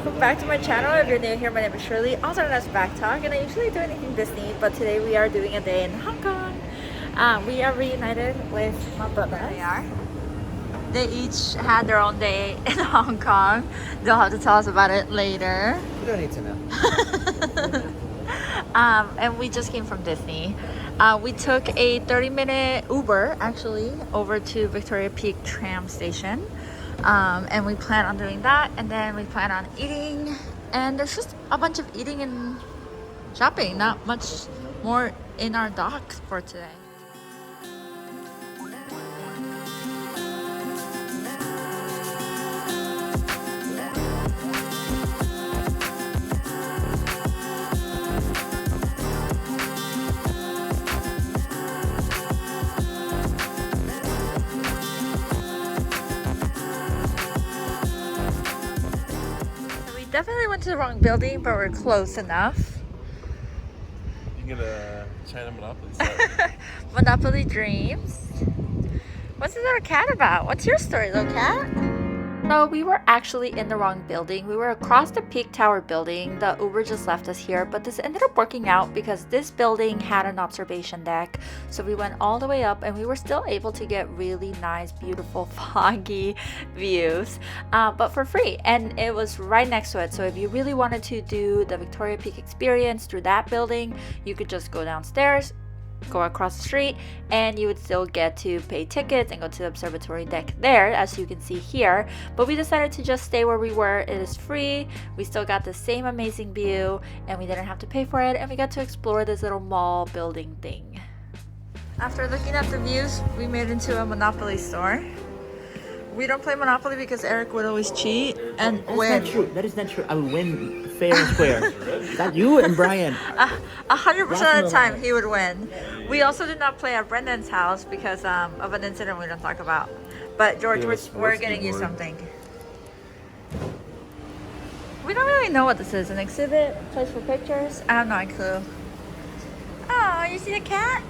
welcome back to my channel. If you're new here, my name is Shirley, also known as Backttalk, and I usually do anything Disney, but today we are doing a day in Hong Kong. We are reunited with my brothers. They are. They each had their own day in Hong Kong. They'll have to tell us about it later. You don't need to know. And we just came from Disney. We took a 30-minute Uber, actually, over to Victoria Peak tram station. And we plan on doing that, and then we plan on eating, and there's just a bunch of eating and shopping, not much more in our dock for today. Definitely went to the wrong building, but we're close enough. You can get a China Monopoly set. Monopoly Dreams. What's this little cat about? What's your story, little cat? So we were actually in the wrong building. We were across the Peak Tower building. The Uber just left us here, but this ended up working out because this building had an observation deck. So we went all the way up and we were still able to get really nice, beautiful, foggy views, but for free. And it was right next to it. So if you really wanted to do the Victoria Peak experience through that building, you could just go downstairs, go across the street, and you would still get to pay tickets and go to the observatory deck there, as you can see here. But we decided to just stay where we were. It is free, we still got the same amazing view, and we didn't have to pay for it, and we got to explore this little mall building thing. After looking at the views, we made it into a Monopoly store. We don't play Monopoly because Eric would always cheat and win. That's not true. That is not true. I would win fair and square. That you and Brian. 100% of the time he would win. We also did not play at Brendan's house because of an incident we don't talk about. But George, we're getting you something. We don't really know what this is. An exhibit? Place for pictures? I have no clue. Oh, you see the cat?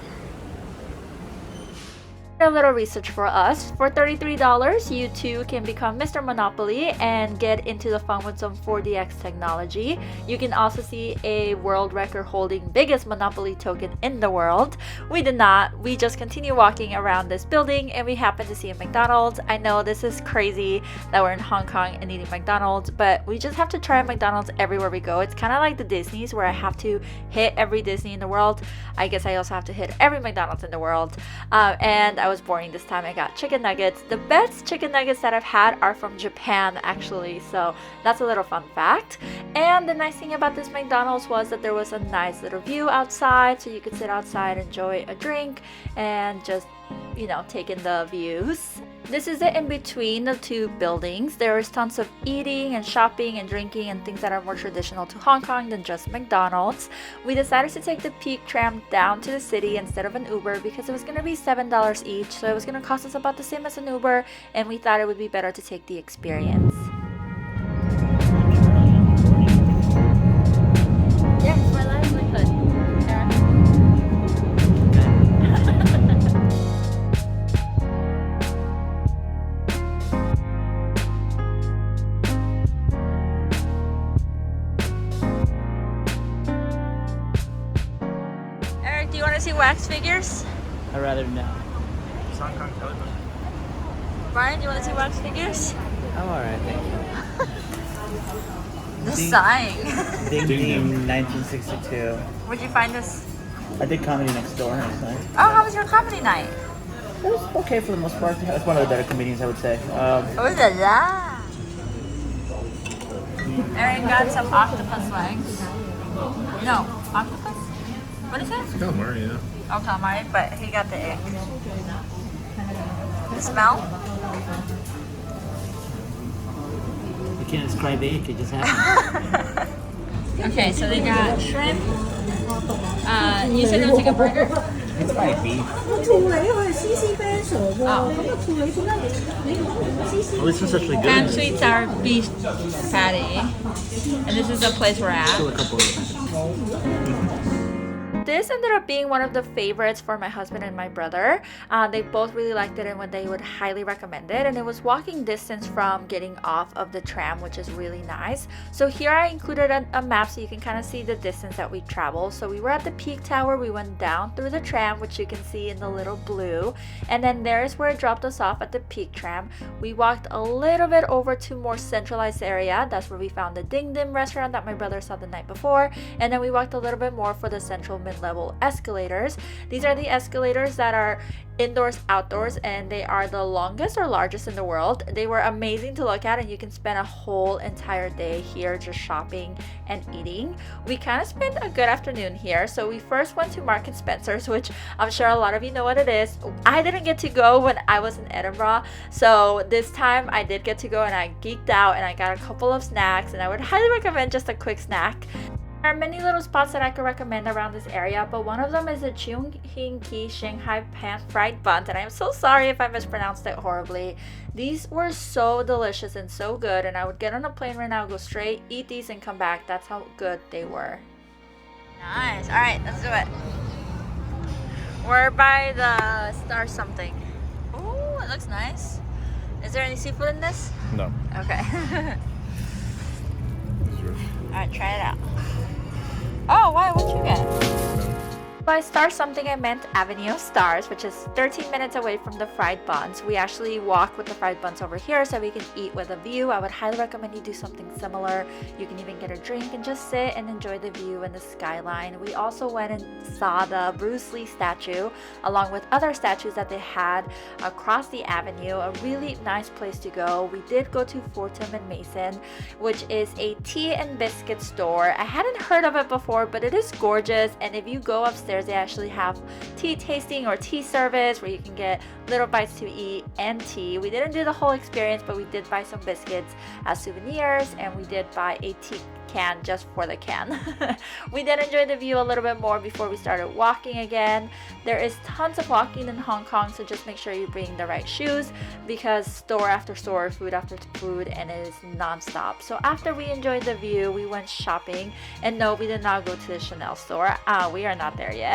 A little research for us. For $33, you too can become Mr. Monopoly and get into the fun with some 4DX technology. You can also see a world record holding biggest Monopoly token in the world. We did not. We just continue walking around this building and we happened to see a McDonald's. I know this is crazy that we're in Hong Kong and eating McDonald's, but we just have to try McDonald's everywhere we go. It's kind of like the Disneys where I have to hit every Disney in the world. I guess I also have to hit every McDonald's in the world. And I was boring this time. I got chicken nuggets. The best chicken nuggets that I've had are from Japan, actually, so that's a little fun fact. And the nice thing about this McDonald's was that there was a nice little view outside, so you could sit outside, enjoy a drink, and just, you know, take in the views. This is it in between the two buildings. There is tons of eating and shopping and drinking and things that are more traditional to Hong Kong than just McDonald's. We decided to take the Peak tram down to the city instead of an Uber because it was going to be $7 each, so it was going to cost us about the same as an Uber, and we thought it would be better to take the experience. Yes, my last hood. Do you want to see wax figures? I'd rather no. Brian, do you want to see wax figures? I'm alright, thank you. The sign. Ding Ding 1962. Where'd you find this? I did comedy next door last night. Oh, how was your comedy night? It was okay for the most part. That's one of the better comedians, I would say. Oh la la! Aaron got some octopus legs. No, octopus? What is it? Calamari, yeah. Oh, calamari, but he got the egg. The smell? You can't describe the ink, it just happened. Okay, so they got shrimp. You said it was like a burger? It's probably beef. Oh, this is actually good. Ham sweet sour beef patty. And this is the place we're at. Still a couple of this ended up being one of the favorites for my husband and my brother. They both really liked it and they would highly recommend it, and it was walking distance from getting off of the tram, which is really nice. So here I included a map so you can kind of see the distance that we traveled. So we were at the peak tower, we went down through the tram, which you can see in the little blue, and then there's where it dropped us off at the peak tram. We walked a little bit over to more centralized area. That's where we found the Ding Dim restaurant that my brother saw the night before, and then we walked a little bit more for the central mid-level escalators. These are the escalators that are indoors, outdoors, and they are the longest or largest in the world. They were amazing to look at, and you can spend a whole entire day here just shopping and eating. We kind of spent a good afternoon here. So we first went to Market Spencer's, which I'm sure a lot of you know what it is. I didn't get to go when I was in Edinburgh, so this time I did get to go, and I geeked out and I got a couple of snacks, and I would highly recommend just a quick snack. There are many little spots that I could recommend around this area, but one of them is the Cheung Hing Shanghai pan-fried buns, and I am so sorry if I mispronounced it horribly. These were so delicious and so good, and I would get on a plane right now, go straight, eat these, and come back. That's how good they were. Nice. All right, let's do it. We're by the Star something. Oh, it looks nice. Is there any seafood in this? No. Okay. All right, try it out. Oh, why? What'd you get? By Star something, I meant Avenue of Stars, which is 13 minutes away from the fried buns. We actually walk with the fried buns over here so we can eat with a view. I would highly recommend you do something similar. You can even get a drink and just sit and enjoy the view and the skyline. We also went and saw the Bruce Lee statue along with other statues that they had across the avenue. A really nice place to go. We did go to Fortum and Mason, which is a tea and biscuit store. I hadn't heard of it before, but it is gorgeous, and if you go upstairs, they actually have tea tasting or tea service where you can get little bites to eat and tea. We didn't do the whole experience, but we did buy some biscuits as souvenirs, and we did buy a tea can just for the can. We did enjoy the view a little bit more before we started walking again. There is tons of walking in Hong Kong, so just make sure you bring the right shoes because store after store, food after food, and it is non-stop. So after we enjoyed the view, we went shopping, and no, we did not go to the Chanel store. We are not there yet.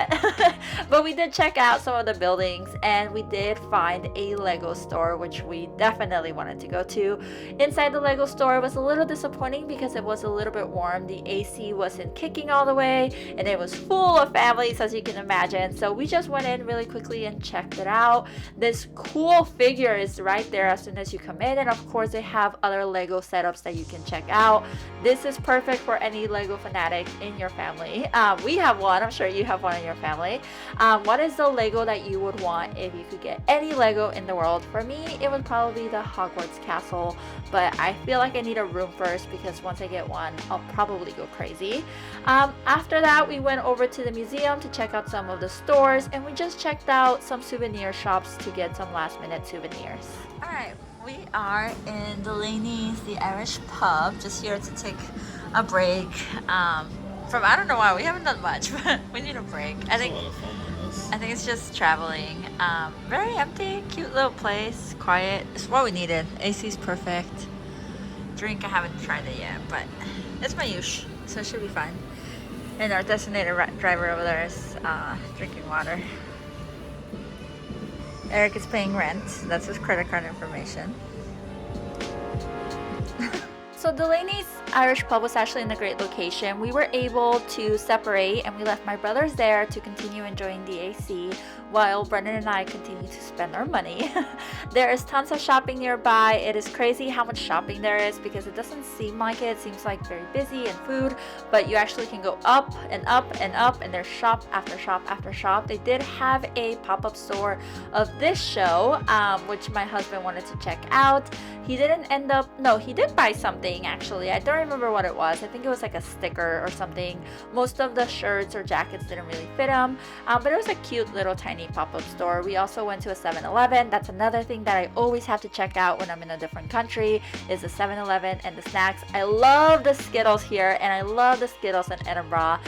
But we did check out some of the buildings, and we did find a Lego store, which we definitely wanted to go to. Inside the Lego store, it was a little disappointing because it was a little bit warm. The AC wasn't kicking all the way, and it was full of families, as you can imagine. So we just went in really quickly and checked it out. This cool figure is right there as soon as you come in, and of course they have other Lego setups that you can check out. This is perfect for any Lego fanatic in your family. We have one. I'm sure you have one in your family. What is the Lego that you would want if you could get any Lego in the world? For me, it would probably be the Hogwarts castle, but I feel like I need a room first because once I get one, I'll probably go crazy. After that, we went over to the museum to check out some of the stores, and we just checked out some souvenir shops to get some last minute souvenirs. Alright, we are in Delaney's, the Irish pub, just here to take a break from, I don't know why, we haven't done much, but we need a break. I think it's just traveling. Very empty, cute little place, quiet. It's what we needed. AC's perfect. Drink, I haven't tried it yet, but it's my use, so it should be fine. And our designated driver over there is drinking water. Eric is paying rent. That's his credit card information. So Delaney's Irish pub was actually in a great location. We were able to separate, and we left my brothers there to continue enjoying the AC while Brendan and I continue to spend our money. There is tons of shopping nearby. It is crazy how much shopping there is because it doesn't seem like it. It seems like very busy and food, but you actually can go up and up and up, and there's shop after shop after shop. They did have a pop-up store of this show, which my husband wanted to check out. He didn't end up, no, he did buy something actually. I don't remember what it was. I think it was like a sticker or something. Most of the shirts or jackets didn't really fit him, but it was a cute little tiny pop-up store. We also went to a 7-Eleven. That's another thing that I always have to check out when I'm in a different country is the 7-Eleven and the snacks. I love the Skittles here, and I love the Skittles in Edinburgh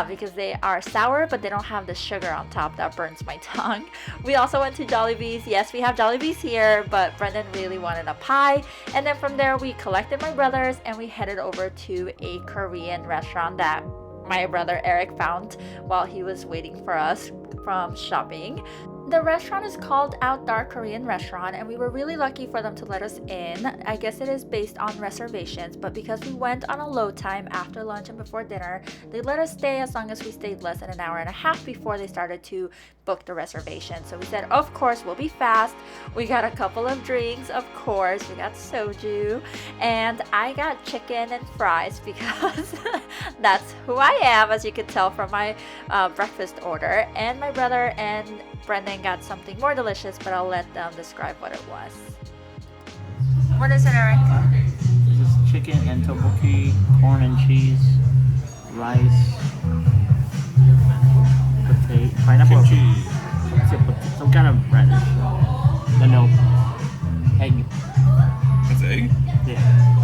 because they are sour, but they don't have the sugar on top that burns my tongue. We also went to Jollibee's. Yes, we have Jollibee's here, but Brendan really wanted a pie. And then from there, we collected my brothers and we headed over to a Korean restaurant that my brother Eric found while he was waiting for us from shopping. The restaurant is called Outdark Korean Restaurant, and we were really lucky for them to let us in. I guess it is based on reservations, but because we went on a low time after lunch and before dinner, they let us stay as long as we stayed less than an hour and a half before they started to book the reservation. So we said, of course, we'll be fast. We got a couple of drinks, of course. We got soju, and I got chicken and fries because that's who I am, as you can tell from my breakfast order. And my brother and Brendan got something more delicious, but I'll let them describe what it was. What is it, Eric? This is chicken and tteokbokki, corn and cheese, rice, potato, pineapple, Kimchi. some kind of radish. No, egg. That's egg? Yeah.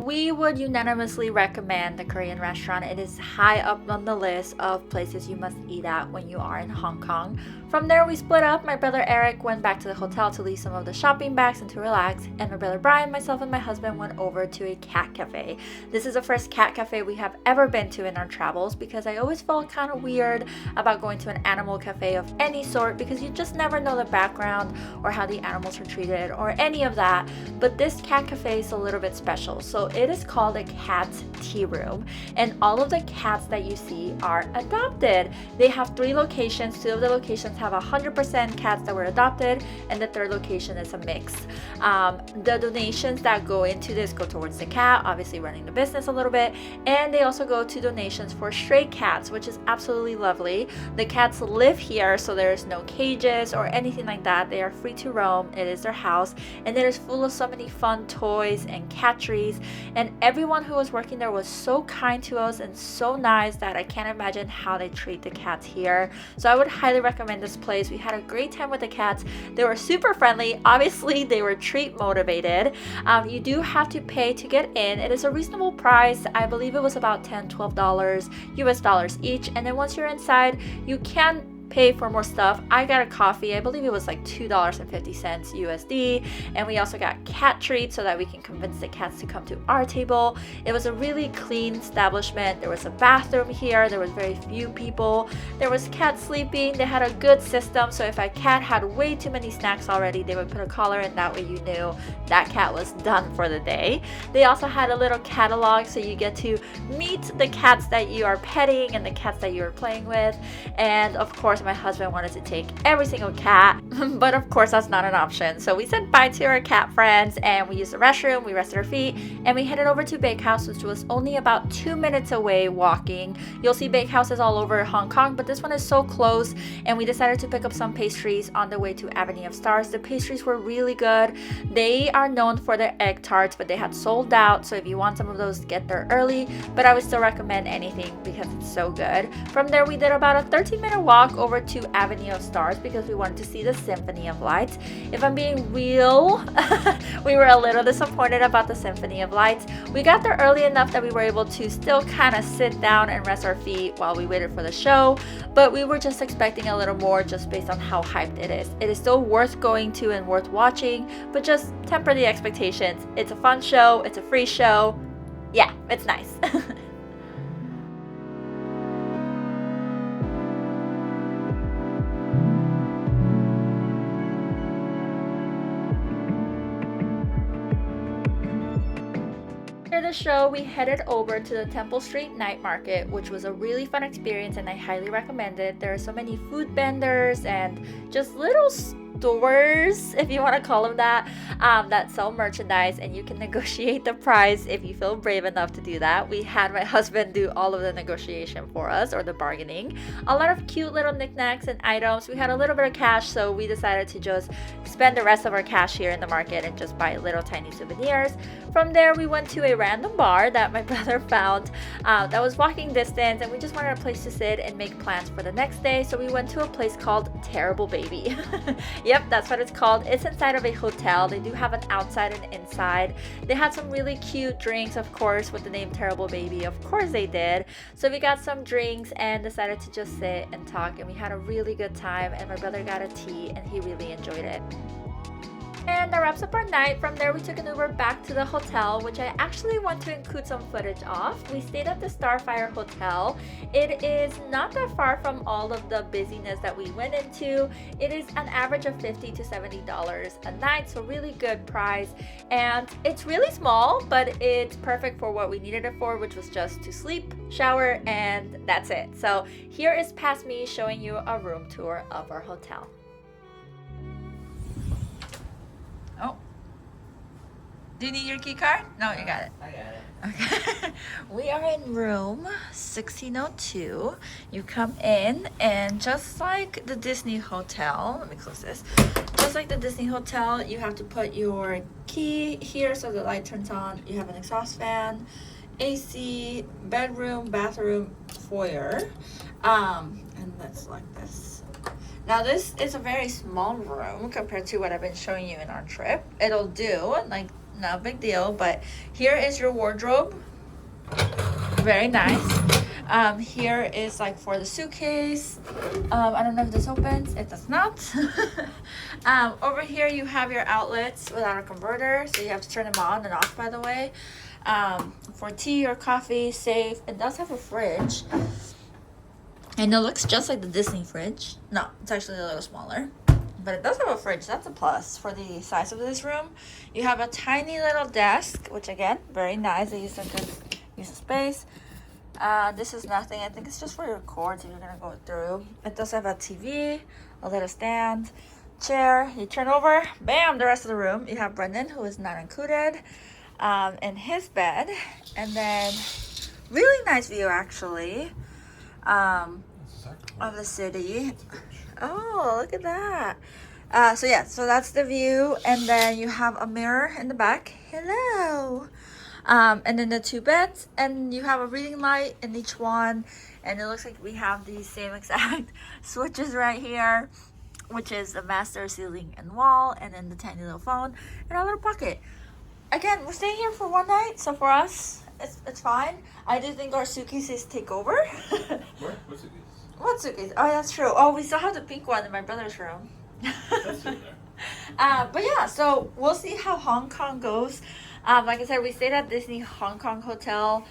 We would unanimously recommend the Korean restaurant. It is high up on the list of places you must eat at when you are in Hong Kong. From there, we split up. My brother Eric went back to the hotel to leave some of the shopping bags and to relax, and my brother Brian, myself, and my husband went over to a cat cafe. This is the first cat cafe we have ever been to in our travels, because I always felt kind of weird about going to an animal cafe of any sort, because you just never know the background or how the animals are treated or any of that. But this cat cafe is a little bit special. So it is called a cat tea room, and all of the cats that you see are adopted. They have 3 locations. 2 of the locations have 100% cats that were adopted, and the 3rd location is a mix. The donations that go into this go towards the cat, obviously running the business a little bit, and they also go to donations for stray cats, which is absolutely lovely. The cats live here, so there's no cages or anything like that. They are free to roam. It is their house, and it is full of so many fun toys and cat trees, and everyone who was working there was so kind to us and so nice that I can't imagine how they treat the cats here. So I would highly recommend this place. We had a great time with the cats. They were super friendly. Obviously, they were treat motivated. You do have to pay to get in. It is a reasonable price. I believe it was about $10-12 US dollars each. And then once you're inside, you can pay for more stuff. I got a coffee. I believe it was like $2.50 USD, and we also got cat treats so that we can convince the cats to come to our table. It was a really clean establishment. There was a bathroom here. There was very few people. There was cats sleeping. They had a good system, so if a cat had way too many snacks already, they would put a collar in. That way you knew that cat was done for the day. They also had a little catalog, so you get to meet the cats that you are petting and the cats that you are playing with. And of course, my husband wanted to take every single cat, but of course that's not an option. So we said bye to our cat friends, and we used the restroom, we rested our feet, and we headed over to Bakehouse, which was only about 2 minutes away walking. You'll see bakehouses all over Hong Kong, but this one is so close, and we decided to pick up some pastries on the way to Avenue of Stars. The pastries were really good. They are known for their egg tarts, but they had sold out, so if you want some of those, get there early, but I would still recommend anything because it's so good. From there, we did about a 13-minute walk over to Avenue of Stars because we wanted to see the Symphony of Lights. If I'm being real, we were a little disappointed about the Symphony of Lights. We got there early enough that we were able to still kind of sit down and rest our feet while we waited for the show, but we were just expecting a little more just based on how hyped it is. It is still worth going to and worth watching, but just temper the expectations. It's a fun show. It's a free show. Yeah, it's nice. After the show, we headed over to the Temple Street Night Market, which was a really fun experience and I highly recommend it. There are so many food vendors and just little stores, if you want to call them that sell merchandise, and you can negotiate the price if you feel brave enough to do that. We had my husband do all of the negotiation for us, or the bargaining. A lot of cute little knickknacks and items. We had a little bit of cash, so we decided to just spend the rest of our cash here in the market and just buy little tiny souvenirs. From there, we went to a random bar that my brother found that was walking distance, and we just wanted a place to sit and make plans for the next day, so we went to a place called Terrible Baby. Yep, that's what it's called. It's inside of a hotel. They do have an outside and inside. They had some really cute drinks, of course, with the name Terrible Baby. Of course they did. So we got some drinks and decided to just sit and talk, and we had a really good time, and my brother got a tea and he really enjoyed it. And that wraps up our night. From there, we took an Uber back to the hotel, which I actually want to include some footage of. We stayed at the Starphire Hotel. It is not that far from all of the busyness that we went into. It is an average of $50 to $70 a night, so really good price. And it's really small, but it's perfect for what we needed it for, which was just to sleep, shower, and that's it. So here is past me showing you a room tour of our hotel. Oh. Do you need your key card? No, you got it. I got it. Okay. We are in room 1602. You come in, and just like the Disney Hotel, let me close this. Just like the Disney Hotel, you have to put your key here so the light turns on. You have an exhaust fan, AC, bedroom, bathroom, foyer. And that's like this. Now this is a very small room compared to what I've been showing you in our trip. It'll do, like, no big deal, but here is your wardrobe. Very nice. Here is like for the suitcase. I don't know if this opens. It does not. Over here you have your outlets without a converter, so you have to turn them on and off, by the way. For tea or coffee, safe. It does have a fridge. And it looks just like the Disney fridge. No, it's actually a little smaller. But it does have a fridge. That's a plus for the size of this room. You have a tiny little desk, which again, very nice. They use a good use of space. This is nothing. I think it's just for your cords if you're gonna go through. It does have a TV, a little stand, chair. You turn over, bam, the rest of the room. You have Brendan, who is not included, in his bed. And then, really nice view actually. Of the city. Oh, look at that. So yeah, so that's the view, and then you have a mirror in the back. Hello. And then the two beds, and you have a reading light in each one, and it looks like we have the same exact switches right here, which is the master, ceiling, and wall, and then the tiny little phone and our little pocket. Again, we're staying here for one night, so for us, it's fine. I do think our suitcases take over. Where? What suitcase? What suitcase? Oh, that's true. Oh, we still have the pink one in my brother's room. That's in there. But yeah, so we'll see how Hong Kong goes. Like I said, we stayed at Disney Hong Kong Hotel,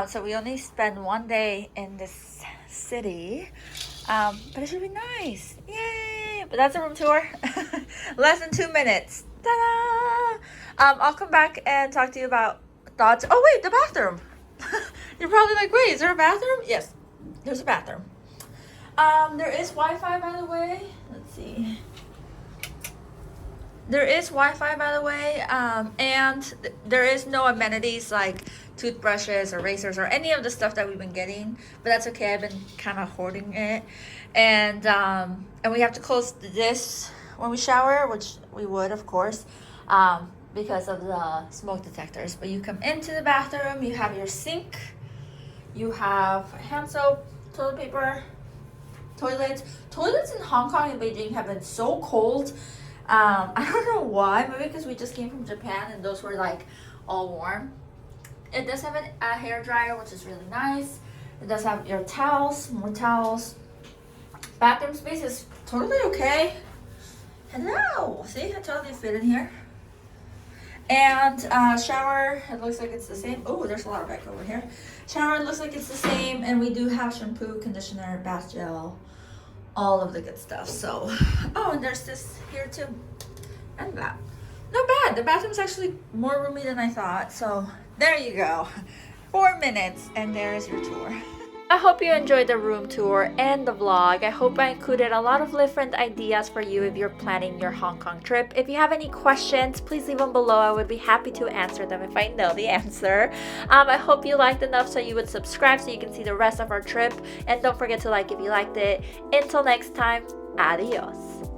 so we only spend one day in this city. But it should be nice. Yay! But that's a room tour. Less than 2 minutes. Ta-da! I'll come back and talk to you about thoughts. Oh wait, the bathroom. You're probably like, wait, is there a bathroom? Yes, there's a bathroom. There is Wi-Fi, by the way. Let's see. There is Wi-Fi, by the way, and there is no amenities like toothbrushes or razors or any of the stuff that we've been getting, but that's okay. I've been kind of hoarding it, and we have to close this when we shower, which we would, of course, because of the smoke detectors. But you come into the bathroom, you have your sink, you have hand soap, toilet paper, toilets in Hong Kong and Beijing have been so cold. I don't know why. Maybe because we just came from Japan and those were like all warm. It does have a hair dryer, which is really nice. It does have your towels, more towels. Bathroom space is totally okay. Hello. See, I totally fit in here. And shower, it looks like it's the same. Oh, there's a lot of back over here. Shower, it looks like it's the same, and we do have shampoo, conditioner, bath gel, all of the good stuff. So, oh, and there's this here too, and that. Not bad. The bathroom's actually more roomy than I thought. So there you go. 4 minutes, and there's your tour. I hope you enjoyed the room tour and the vlog. I hope I included a lot of different ideas for you if you're planning your Hong Kong trip. If you have any questions, please leave them below. I would be happy to answer them if I know the answer. I hope you liked enough so you would subscribe so you can see the rest of our trip. And don't forget to like if you liked it. Until next time, adios.